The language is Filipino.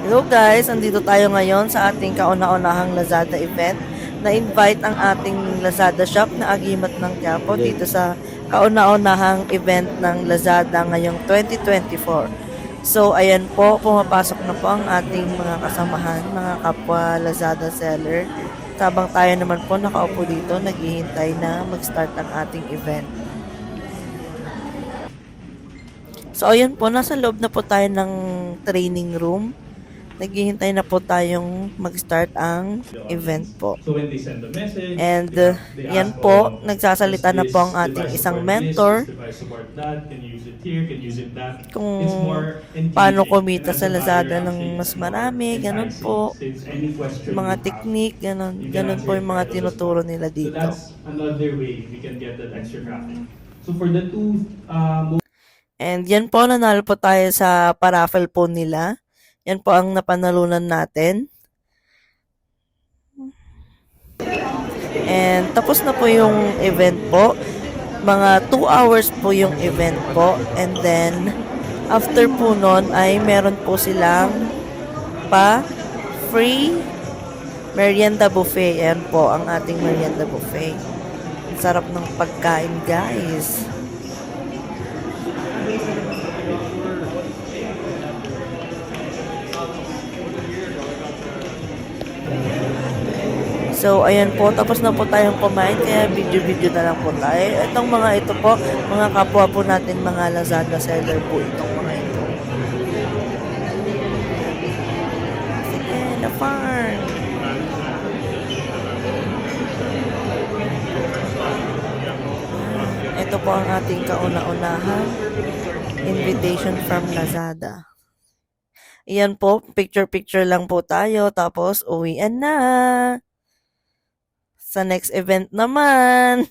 Hello guys, andito tayo ngayon sa ating kauna-unahang Lazada event. Na-invite ang ating Lazada shop na Agimat ng Quiapo dito sa kauna-unahang event ng Lazada ngayong 2024. So ayan po, pumapasok na po ang ating mga kasamahan, mga kapwa Lazada seller. Habang tayo naman po nakaupo dito, naghihintay na mag-start ang ating event. So ayan po, nasa loob na po tayo ng training room. Naghihintay na po tayong mag-start ang event po. And yan po, nagsasalita na po ang ating isang mentor kung paano kumita sa Lazada ng mas marami, ganun po. Mga technique, ganun po yung mga tinuturo nila dito. And yan po, nanalo po tayo sa paraffle po nila. Yan po ang napanalunan natin. And tapos na po yung event po. Mga 2 hours po yung event po. And then, after po nun ay meron po silang free merienda buffet. Yan po ang ating merienda buffet. Sarap ng pagkain, guys. So, ayan po, tapos na po tayong kumain, kaya video-video na lang po tayo. Itong mga ito po, mga kapwa po natin, mga Lazada seller po itong mga ito. Sige, na farm. Ito po ang ating kauna-unahan. Invitation from Lazada. Ayan po, picture-picture lang po tayo, tapos uwian na. Sa next event naman.